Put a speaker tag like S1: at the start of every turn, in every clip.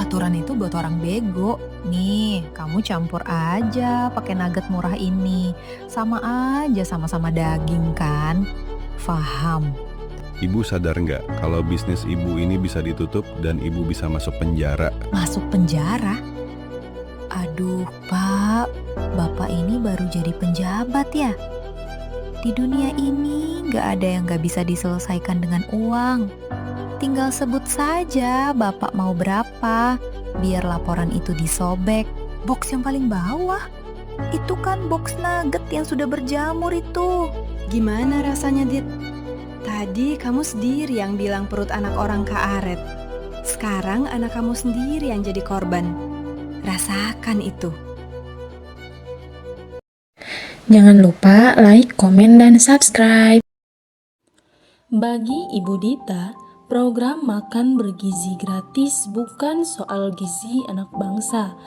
S1: Aturan itu buat orang bego. Nih, kamu campur aja pakai nugget murah ini. Sama aja sama-sama daging kan? Faham?
S2: Ibu sadar nggak kalau bisnis ibu ini bisa ditutup dan ibu bisa masuk penjara?
S1: Masuk penjara? Aduh, Pak. Bapak ini baru jadi penjabat ya? Di dunia ini nggak ada yang nggak bisa diselesaikan dengan uang. Tinggal sebut saja Bapak mau berapa, biar laporan itu disobek. Box yang paling bawah, itu kan box nugget yang sudah berjamur itu.
S3: Gimana rasanya, Dit? Tadi kamu sendiri yang bilang perut anak orang kearet. Sekarang anak kamu sendiri yang jadi korban. Rasakan itu.
S4: Jangan lupa like, komen, dan subscribe. Bagi Ibu Dita, program Makan Bergizi Gratis bukan soal gizi anak bangsa,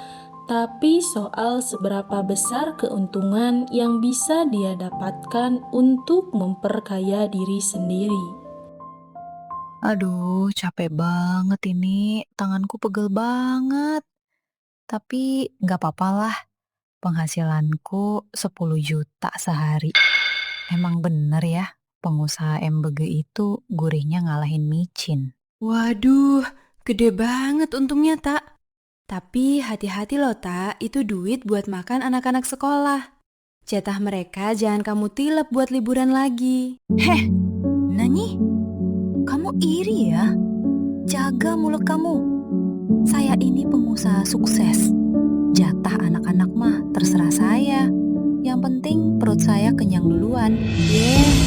S4: tapi soal seberapa besar keuntungan yang bisa dia dapatkan untuk memperkaya diri sendiri.
S1: Aduh, capek banget ini. Tanganku pegel banget. Tapi nggak apa-apa lah. Penghasilanku 10 juta sehari. Emang bener ya, pengusaha MBG itu gurihnya ngalahin micin.
S3: Waduh, gede banget untungnya, Tak. Tapi hati-hati loh, Tak. Itu duit buat makan anak-anak sekolah. Jatah mereka jangan kamu tilep buat liburan lagi.
S1: Heh, Nani? Kamu iri ya? Jaga mulut kamu. Saya ini pengusaha sukses. Jatah anak-anak mah terserah saya. Yang penting perut saya kenyang duluan.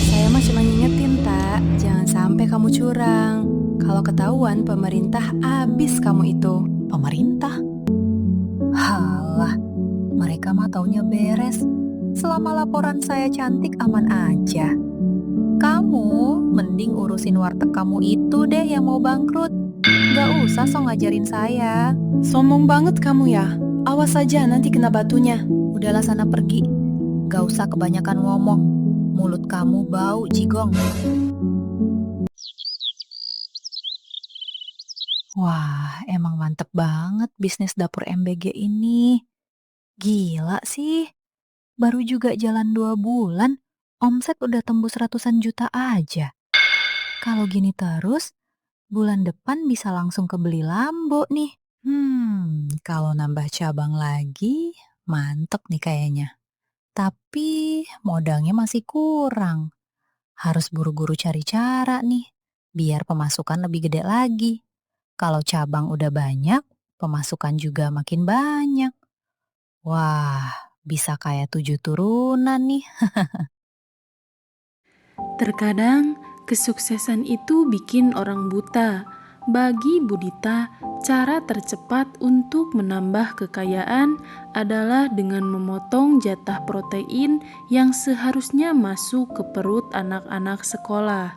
S3: Saya mah cuma ngingetin, Tak. Jangan sampai kamu curang. Kalau ketahuan pemerintah abis kamu itu.
S1: Pemerintah? Halah, mereka mah taunya beres. Selama laporan saya cantik aman aja. Kamu mending urusin warteg kamu itu deh yang mau bangkrut. Gak usah so ngajarin saya.
S3: Sombong banget kamu ya. Awas saja nanti kena batunya.
S1: Udahlah sana pergi. Gak usah kebanyakan ngomong. Mulut kamu bau jigong. Wah, emang mantep banget bisnis dapur MBG ini. Gila sih. Baru juga jalan 2 bulan, omset udah tembus ratusan juta aja. Kalau gini terus, bulan depan bisa langsung kebeli Lambo nih. Kalau nambah cabang lagi, mantep nih kayaknya. Tapi modalnya masih kurang. Harus buru-buru cari cara nih, biar pemasukan lebih gede lagi. Kalau cabang udah banyak, pemasukan juga makin banyak. Wah, bisa kayak 7 turunan nih.
S4: Terkadang, kesuksesan itu bikin orang buta. Bagi Budita, cara tercepat untuk menambah kekayaan adalah dengan memotong jatah protein yang seharusnya masuk ke perut anak-anak sekolah.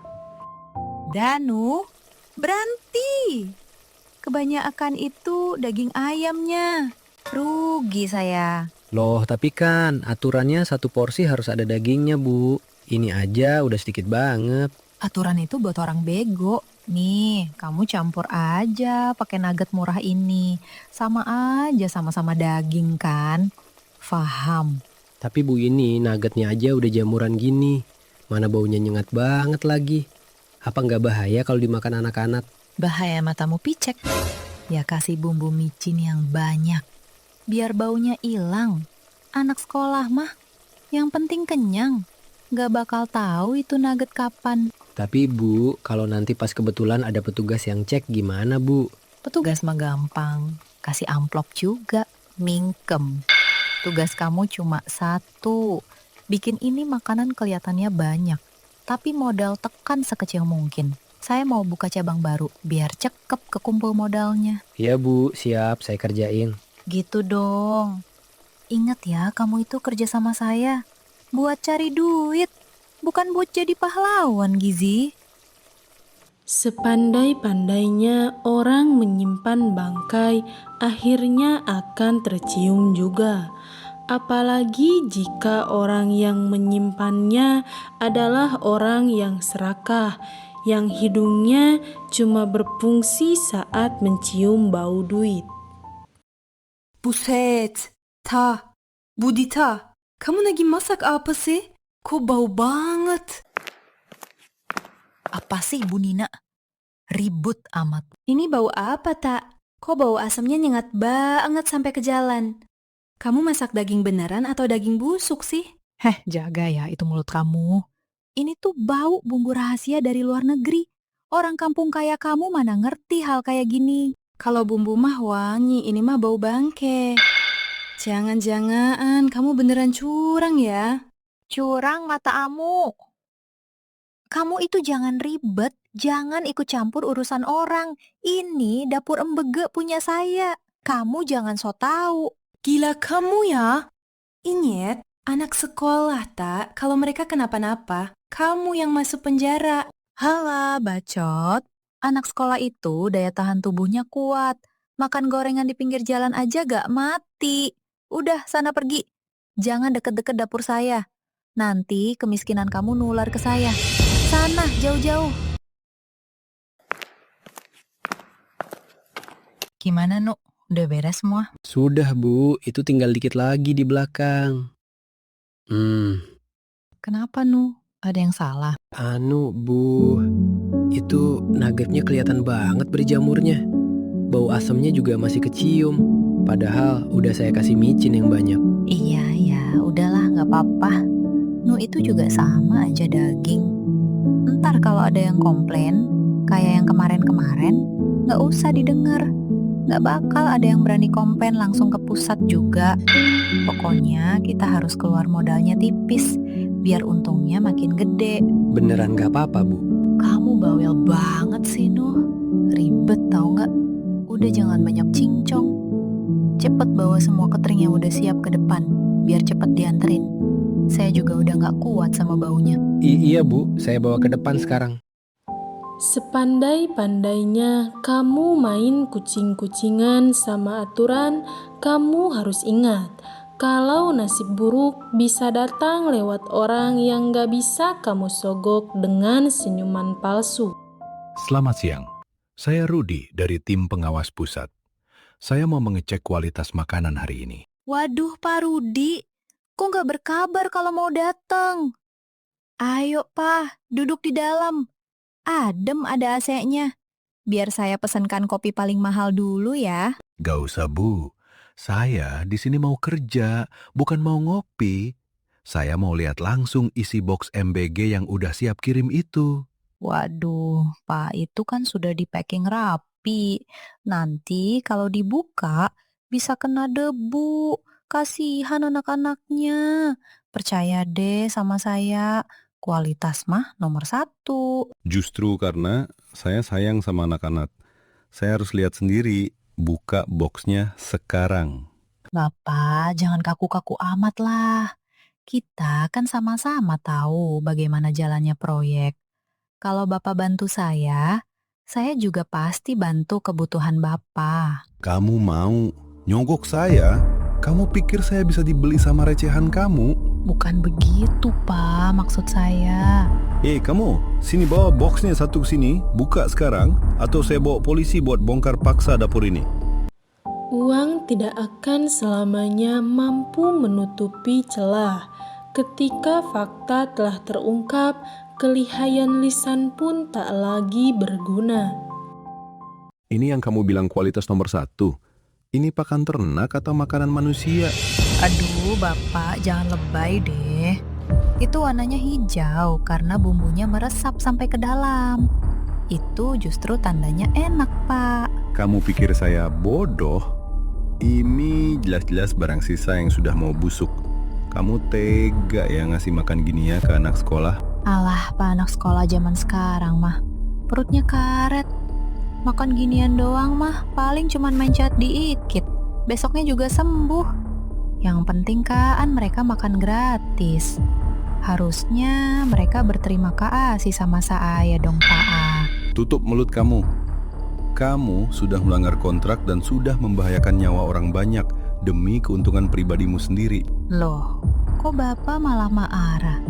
S1: Danu, berhenti. Kebanyakan itu daging ayamnya. Rugi saya.
S5: Loh, tapi kan aturannya 1 porsi harus ada dagingnya, Bu. Ini aja udah sedikit banget.
S1: Aturan itu buat orang bego. Nih, kamu campur aja pakai nugget murah ini. Sama aja sama-sama daging kan? Faham?
S5: Tapi Bu, ini nuggetnya aja udah jamuran gini. Mana baunya nyengat banget lagi. Apa nggak bahaya kalau dimakan anak-anak?
S1: Bahaya matamu picek. Ya kasih bumbu micin yang banyak. Biar baunya hilang. Anak sekolah mah, yang penting kenyang. Gak bakal tahu itu nugget kapan.
S5: Tapi Bu, kalau nanti pas kebetulan ada petugas yang cek gimana, Bu?
S1: Petugas mah gampang. Kasih amplop juga. Mingkem. Tugas kamu cuma 1. Bikin ini makanan kelihatannya banyak. Tapi modal tekan sekecil mungkin. Saya mau buka cabang baru. Biar cekep kekumpul modalnya.
S5: Iya Bu, siap, saya kerjain.
S1: Gitu dong. Ingat ya, kamu itu kerja sama saya. Buat cari duit. Bukan buat jadi pahlawan, Gizi.
S4: Sepandai-pandainya orang menyimpan bangkai, akhirnya akan tercium juga. Apalagi jika orang yang menyimpannya adalah orang yang serakah, yang hidungnya cuma berfungsi saat mencium bau duit.
S3: Buset, Ta, Budita, kamu lagi masak apa sih? Kok bau banget?
S1: Apa sih Bu Nina? Ribut amat.
S3: Ini bau apa, Tak? Kok bau asamnya nyengat banget sampai ke jalan? Kamu masak daging beneran atau daging busuk sih?
S1: Heh, jaga ya itu mulut kamu. Ini tuh bau bumbu rahasia dari luar negeri. Orang kampung kayak kamu mana ngerti hal kayak gini.
S3: Kalau bumbu mah wangi, ini mah bau bangke. Jangan-jangan kamu beneran curang ya?
S1: Curang mata amu. Kamu itu jangan ribet, jangan ikut campur urusan orang. Ini dapur embege punya saya. Kamu jangan so tahu.
S3: Gila kamu ya? Ingat, anak sekolah, Tak. Kalau mereka kenapa-napa, kamu yang masuk penjara.
S1: Halah, bacot. Anak sekolah itu daya tahan tubuhnya kuat. Makan gorengan di pinggir jalan aja gak mati. Udah, sana pergi. Jangan deket-deket dapur saya. Nanti kemiskinan kamu nular ke saya. Sana, jauh-jauh. Gimana, Nu? Udah beres semua?
S5: Sudah Bu, itu tinggal dikit lagi di belakang.
S1: Kenapa, Nu? Ada yang salah?
S5: Anu Bu, itu nuggetnya kelihatan banget berjamurnya. Bau asamnya juga masih kecium. Padahal udah saya kasih micin yang banyak.
S1: Iya, ya, udahlah, gak apa-apa. Nu itu juga sama aja daging. Ntar kalau ada yang komplain, kayak yang kemarin-kemarin, gak usah didengar. Gak bakal ada yang berani komplain langsung ke pusat juga. Pokoknya kita harus keluar modalnya tipis, biar untungnya makin gede.
S5: Beneran gak apa-apa Bu?
S1: Kamu bawel banget sih, Nuh. Ribet tau gak? Udah jangan banyak cincong. Cepet bawa semua catering yang udah siap ke depan, biar cepet dianterin. Saya juga udah gak kuat sama baunya.
S5: Iya Bu, saya bawa ke depan sekarang.
S4: Sepandai-pandainya kamu main kucing-kucingan sama aturan, kamu harus ingat, kalau nasib buruk bisa datang lewat orang yang gak bisa kamu sogok dengan senyuman palsu.
S2: Selamat siang, saya Rudi dari tim pengawas pusat. Saya mau mengecek kualitas makanan hari ini.
S1: Waduh, Pak Rudi, kok gak berkabar kalau mau datang? Ayo, Pak, duduk di dalam. Adem ada AC-nya. Biar saya pesankan kopi paling mahal dulu ya.
S2: Gak usah Bu, saya di sini mau kerja, bukan mau ngopi. Saya mau lihat langsung isi box MBG yang udah siap kirim itu.
S1: Waduh, Pak, itu kan sudah di-packing rapi. Nanti kalau dibuka bisa kena debu. Kasihan anak-anaknya. Percaya deh sama saya. Kualitas mah nomor 1.
S2: Justru karena saya sayang sama anak-anak. Saya harus lihat sendiri, buka boxnya sekarang.
S1: Bapak, jangan kaku-kaku amat lah. Kita kan sama-sama tahu bagaimana jalannya proyek. Kalau Bapak bantu saya juga pasti bantu kebutuhan Bapak.
S2: Kamu mau nyogok saya? Kamu pikir saya bisa dibeli sama recehan kamu?
S1: Bukan begitu, Pak, maksud saya.
S2: Kamu, sini bawa boxnya satu sini, buka sekarang, atau saya bawa polisi buat bongkar paksa dapur ini.
S4: Uang tidak akan selamanya mampu menutupi celah. Ketika fakta telah terungkap, kelihayan lisan pun tak lagi berguna.
S2: Ini yang kamu bilang kualitas nomor 1. Ini pakan ternak atau makanan manusia?
S1: Aduh, Bapak, jangan lebay deh. Itu warnanya hijau karena bumbunya meresap sampai ke dalam. Itu justru tandanya enak, Pak.
S2: Kamu pikir saya bodoh? Ini jelas-jelas barang sisa yang sudah mau busuk. Kamu tega ya ngasih makan gini ya ke anak sekolah?
S1: Alah, Pak, anak sekolah zaman sekarang mah. Perutnya karet. Makan ginian doang mah, paling cuman mencet dikit. Besoknya juga sembuh. Yang penting kan mereka makan gratis. Harusnya mereka berterima kasih sama saya dong, Pak.
S2: Tutup mulut kamu. Kamu sudah melanggar kontrak dan sudah membahayakan nyawa orang banyak demi keuntungan pribadimu sendiri.
S1: Loh, kok Bapak malah marah?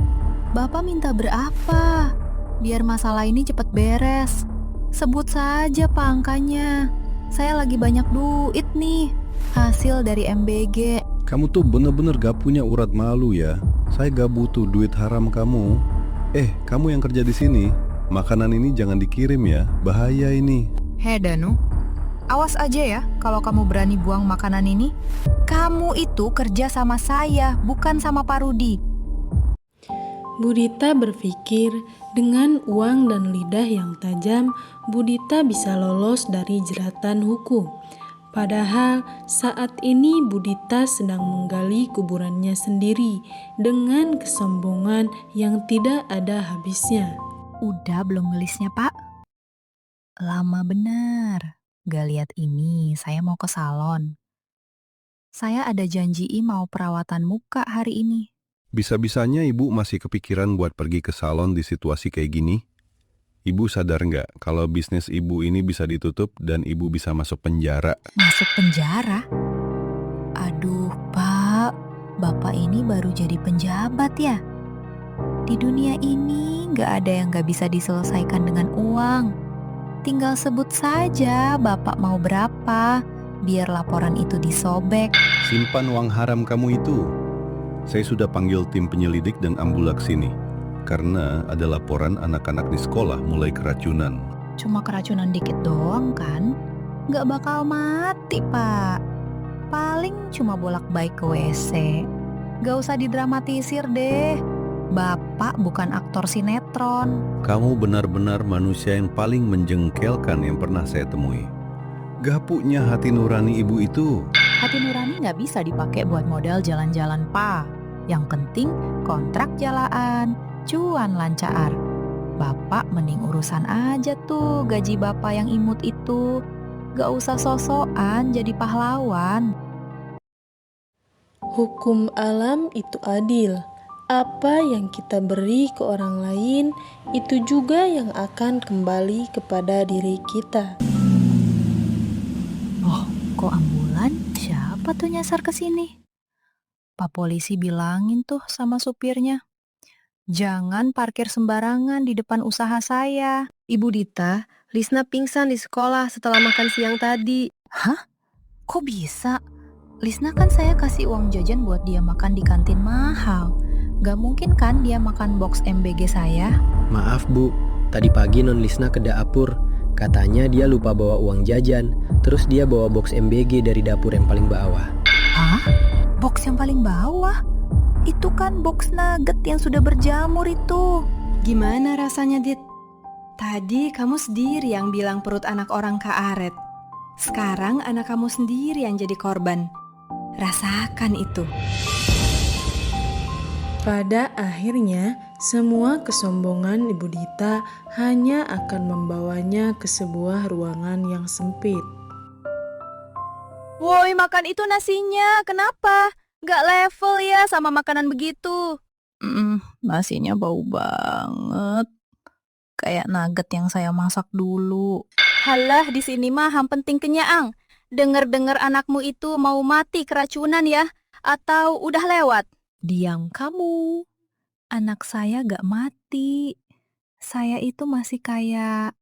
S1: Bapak minta berapa? biar masalah ini cepet beres. Sebut saja Pak angkanya. Saya lagi banyak duit nih, hasil dari MBG.
S2: Kamu tuh bener-bener gak punya urat malu ya. Saya gak butuh duit haram kamu. Kamu yang kerja di sini, makanan ini jangan dikirim ya, bahaya ini.
S1: Hei Danu, awas aja ya kalau kamu berani buang makanan ini. Kamu itu kerja sama saya, bukan sama Pak Rudi.
S4: Budita berpikir dengan uang dan lidah yang tajam, Budita bisa lolos dari jeratan hukum. Padahal saat ini Budita sedang menggali kuburannya sendiri dengan kesombongan yang tidak ada habisnya.
S1: Udah belum ngelisnya Pak? Lama benar. Gak lihat ini, saya mau ke salon. Saya ada janji mau perawatan muka hari ini.
S2: Bisa-bisanya ibu masih kepikiran buat pergi ke salon di situasi kayak gini? Ibu sadar nggak kalau bisnis ibu ini bisa ditutup dan ibu bisa masuk penjara?
S1: Masuk penjara? Aduh Pak, Bapak ini baru jadi penjabat ya? Di dunia ini nggak ada yang nggak bisa diselesaikan dengan uang. Tinggal sebut saja Bapak mau berapa, biar laporan itu disobek.
S2: Simpan uang haram kamu itu. Saya sudah panggil tim penyelidik dan ambulans sini. Karena ada laporan anak-anak di sekolah mulai keracunan.
S1: Cuma keracunan dikit doang kan? Nggak bakal mati Pak. Paling cuma bolak-balik ke WC. Gak usah didramatisir deh. Bapak bukan aktor sinetron.
S2: Kamu benar-benar manusia yang paling menjengkelkan yang pernah saya temui. Gak punya hati nurani ibu itu.
S1: Hati nurani nggak bisa dipakai buat modal jalan-jalan Pak. Yang penting kontrak jalan, cuan lancar. Bapak mending urusan aja tuh gaji Bapak yang imut itu. Gak usah sosokan jadi pahlawan.
S4: Hukum alam itu adil. Apa yang kita beri ke orang lain, itu juga yang akan kembali kepada diri kita.
S1: Oh, kok ambulan? Siapa tuh nyasar ke sini? Pak polisi bilangin tuh sama supirnya. Jangan parkir sembarangan di depan usaha saya.
S3: Ibu Dita, Lisna pingsan di sekolah setelah makan siang tadi.
S1: Hah? Kok bisa? Lisna kan saya kasih uang jajan buat dia makan di kantin mahal. Gak mungkin kan dia makan box MBG saya?
S5: Maaf Bu, tadi pagi Non Lisna ke dapur. Katanya dia lupa bawa uang jajan, terus dia bawa box MBG dari dapur yang paling bawah.
S1: Hah? Box yang paling bawah? Itu kan box nugget yang sudah berjamur itu.
S3: Gimana rasanya, Dit? Tadi kamu sendiri yang bilang perut anak orang kearet. Sekarang anak kamu sendiri yang jadi korban. Rasakan itu.
S4: Pada akhirnya, semua kesombongan Ibu Dita hanya akan membawanya ke sebuah ruangan yang sempit.
S3: Woi, makan itu nasinya. Kenapa? Gak level ya sama makanan begitu.
S1: Nasinya bau banget. Kayak nugget yang saya masak dulu.
S3: Halah, di sini mah yang penting kenyang. Dengar-dengar anakmu itu mau mati keracunan ya? Atau udah lewat?
S1: Diam kamu. Anak saya gak mati. Saya itu masih kayak...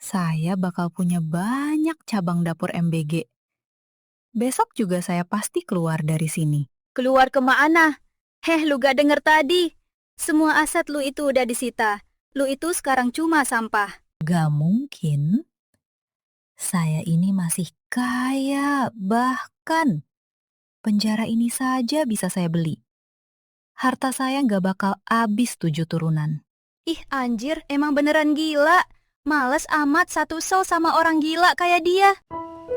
S1: Saya bakal punya banyak cabang dapur MBG. Besok juga saya pasti keluar dari sini.
S3: Keluar kemana? Lu gak denger tadi? Semua aset lu itu udah disita. Lu itu sekarang cuma sampah.
S1: Gak mungkin. Saya ini masih kaya, bahkan penjara ini saja bisa saya beli. Harta saya gak bakal habis 7 turunan.
S3: Ih anjir, emang beneran gila. Males amat satu sel sama orang gila kayak dia.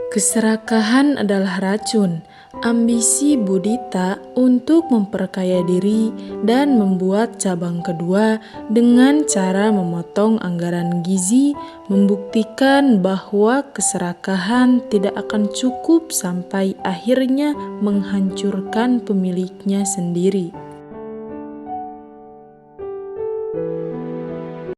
S4: Keserakahan adalah racun. Ambisi Budita untuk memperkaya diri dan membuat cabang kedua dengan cara memotong anggaran gizi membuktikan bahwa keserakahan tidak akan cukup sampai akhirnya menghancurkan pemiliknya sendiri.